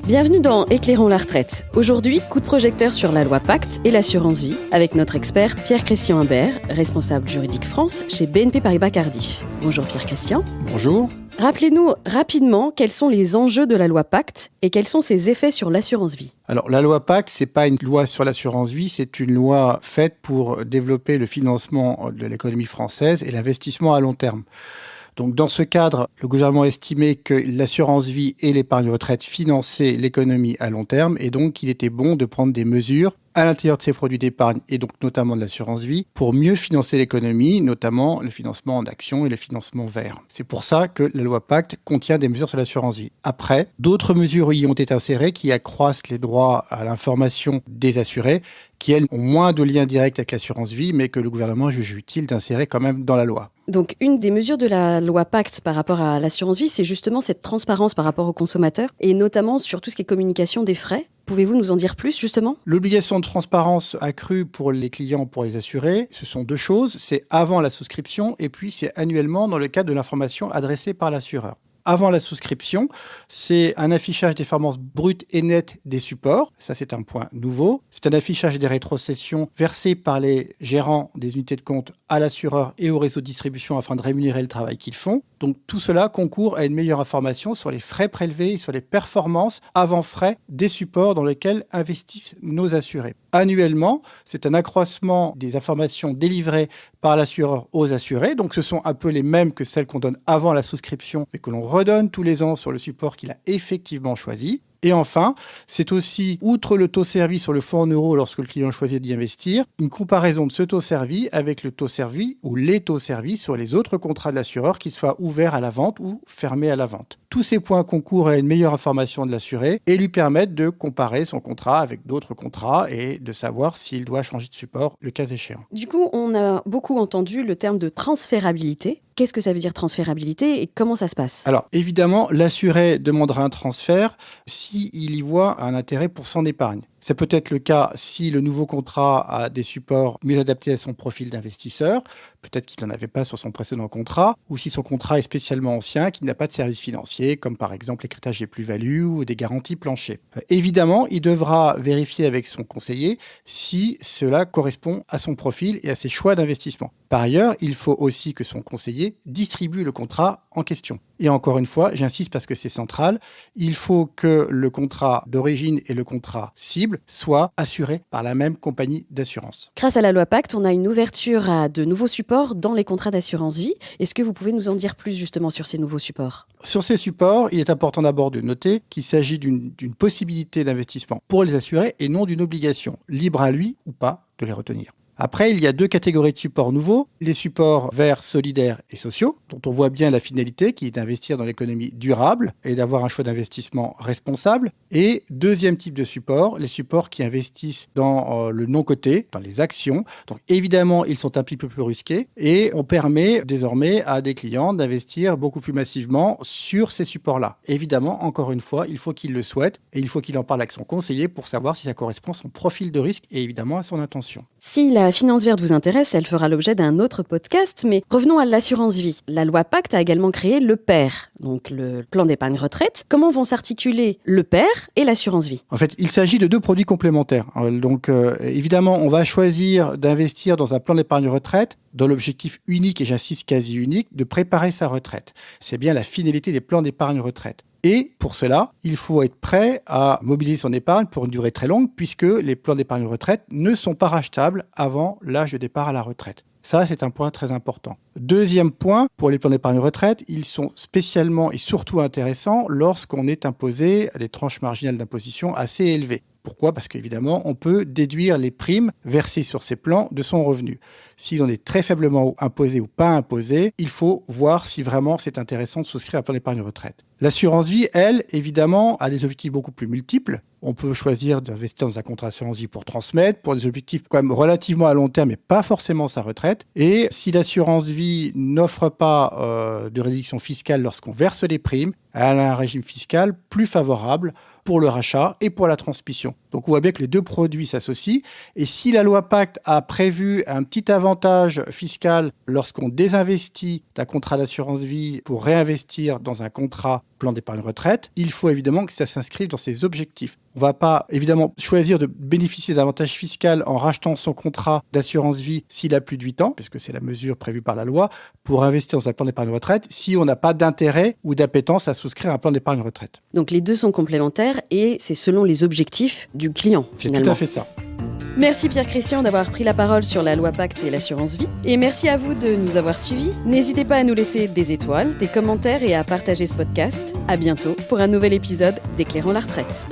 Bienvenue dans Éclairons la retraite. Aujourd'hui, coup de projecteur sur la loi Pacte et l'assurance vie avec notre expert Pierre-Christian Imbert, responsable juridique France chez BNP Paribas Cardiff. Bonjour Pierre-Christian. Bonjour. Rappelez-nous rapidement quels sont les enjeux de la loi Pacte et quels sont ses effets sur l'assurance vie. Alors, la loi Pacte, c'est pas une loi sur l'assurance vie, c'est une loi faite pour développer le financement de l'économie française et l'investissement à long terme. Donc, dans ce cadre, le gouvernement estimait que l'assurance vie et l'épargne retraite finançaient l'économie à long terme et donc qu'il était bon de prendre des mesures à l'intérieur de ces produits d'épargne et donc notamment de l'assurance vie pour mieux financer l'économie, notamment le financement en actions et le financement vert. C'est pour ça que la loi Pacte contient des mesures sur l'assurance vie. Après, d'autres mesures y ont été insérées qui accroissent les droits à l'information des assurés, qui elles ont moins de lien direct avec l'assurance vie, mais que le gouvernement juge utile d'insérer quand même dans la loi. Donc, une des mesures de la loi Pacte par rapport à l'assurance vie, c'est justement cette transparence par rapport aux consommateurs et notamment sur tout ce qui est communication des frais. Pouvez-vous nous en dire plus, justement ? L'obligation de transparence accrue pour les clients, pour les assurés, ce sont deux choses. C'est avant la souscription et puis c'est annuellement dans le cadre de l'information adressée par l'assureur. Avant la souscription, c'est un affichage des performances brutes et nettes des supports. Ça, c'est un point nouveau. C'est un affichage des rétrocessions versées par les gérants des unités de compte à l'assureur et au réseau de distribution afin de rémunérer le travail qu'ils font. Donc, tout cela concourt à une meilleure information sur les frais prélevés et sur les performances avant frais des supports dans lesquels investissent nos assurés. Annuellement, c'est un accroissement des informations délivrées par l'assureur aux assurés. Donc, ce sont un peu les mêmes que celles qu'on donne avant la souscription, mais que l'on redonne tous les ans sur le support qu'il a effectivement choisi. Et enfin, c'est aussi, outre le taux servi sur le fonds en euros lorsque le client choisit d'y investir, une comparaison de ce taux servi avec le taux servi ou les taux servis sur les autres contrats de l'assureur, qu'ils soient ouverts à la vente ou fermés à la vente. Tous ces points concourent à une meilleure information de l'assuré et lui permettent de comparer son contrat avec d'autres contrats et de savoir s'il doit changer de support le cas échéant. Du coup, on a beaucoup entendu le terme de transférabilité. Qu'est-ce que ça veut dire transférabilité et comment ça se passe ? Alors, évidemment, l'assuré demandera un transfert s'il y voit un intérêt pour son épargne. Ça peut être le cas si le nouveau contrat a des supports mieux adaptés à son profil d'investisseur, peut-être qu'il n'en avait pas sur son précédent contrat, ou si son contrat est spécialement ancien, qu'il n'a pas de services financiers, comme par exemple l'écritage des plus-values ou des garanties planchers. Évidemment, il devra vérifier avec son conseiller si cela correspond à son profil et à ses choix d'investissement. Par ailleurs, il faut aussi que son conseiller distribue le contrat en question. Et encore une fois, j'insiste parce que c'est central, il faut que le contrat d'origine et le contrat cible soient assurés par la même compagnie d'assurance. Grâce à la loi Pacte, on a une ouverture à de nouveaux supports dans les contrats d'assurance vie. Est-ce que vous pouvez nous en dire plus justement sur ces nouveaux supports ? Sur ces supports, il est important d'abord de noter qu'il s'agit d'une possibilité d'investissement pour les assurés et non d'une obligation, libre à lui ou pas de les retenir. Après, il y a deux catégories de supports nouveaux, les supports verts, solidaires et sociaux, dont on voit bien la finalité qui est d'investir dans l'économie durable et d'avoir un choix d'investissement responsable. Et deuxième type de support, les supports qui investissent dans le non-coté, dans les actions. Donc évidemment, ils sont un petit peu plus risqués et on permet désormais à des clients d'investir beaucoup plus massivement sur ces supports-là. Évidemment, encore une fois, il faut qu'il le souhaite et il faut qu'il en parle avec son conseiller pour savoir si ça correspond à son profil de risque et évidemment à son intention. Si la finance verte vous intéresse, elle fera l'objet d'un autre podcast, mais revenons à l'assurance vie. La loi Pacte a également créé le PER, donc le plan d'épargne retraite. Comment vont s'articuler le PER et l'assurance vie ? En fait, il s'agit de deux produits complémentaires. Donc, évidemment, on va choisir d'investir dans un plan d'épargne retraite dans l'objectif unique, et j'insiste quasi unique, de préparer sa retraite. C'est bien la finalité des plans d'épargne retraite. Et pour cela, il faut être prêt à mobiliser son épargne pour une durée très longue puisque les plans d'épargne retraite ne sont pas rachetables avant l'âge de départ à la retraite. Ça, c'est un point très important. Deuxième point, pour les plans d'épargne retraite, ils sont spécialement et surtout intéressants lorsqu'on est imposé à des tranches marginales d'imposition assez élevées. Pourquoi ? Parce qu'évidemment, on peut déduire les primes versées sur ces plans de son revenu. S'il en est très faiblement imposé ou pas imposé, il faut voir si vraiment c'est intéressant de souscrire à un plan d'épargne retraite. L'assurance vie, elle, évidemment, a des objectifs beaucoup plus multiples. On peut choisir d'investir dans un contrat d'assurance vie pour transmettre, pour des objectifs quand même relativement à long terme, mais pas forcément sa retraite. Et si l'assurance vie n'offre pas de réduction fiscale lorsqu'on verse les primes, elle a un régime fiscal plus favorable pour le rachat et pour la transmission. Donc on voit bien que les deux produits s'associent. Et si la loi Pacte a prévu un petit avantage fiscal lorsqu'on désinvestit d'un contrat d'assurance vie pour réinvestir dans un contrat plan d'épargne retraite, il faut évidemment que ça s'inscrive dans ses objectifs. On ne va pas évidemment choisir de bénéficier d'avantages fiscaux en rachetant son contrat d'assurance vie s'il a plus de 8 ans, puisque c'est la mesure prévue par la loi, pour investir dans un plan d'épargne retraite si on n'a pas d'intérêt ou d'appétence à souscrire un plan d'épargne retraite. Donc les deux sont complémentaires et c'est selon les objectifs du client. C'est finalement. tout à fait ça. Merci Pierre-Christian d'avoir pris la parole sur la loi Pacte et l'assurance vie. Et merci à vous de nous avoir suivis. N'hésitez pas à nous laisser des étoiles, des commentaires et à partager ce podcast. À bientôt pour un nouvel épisode d'Éclairant la retraite.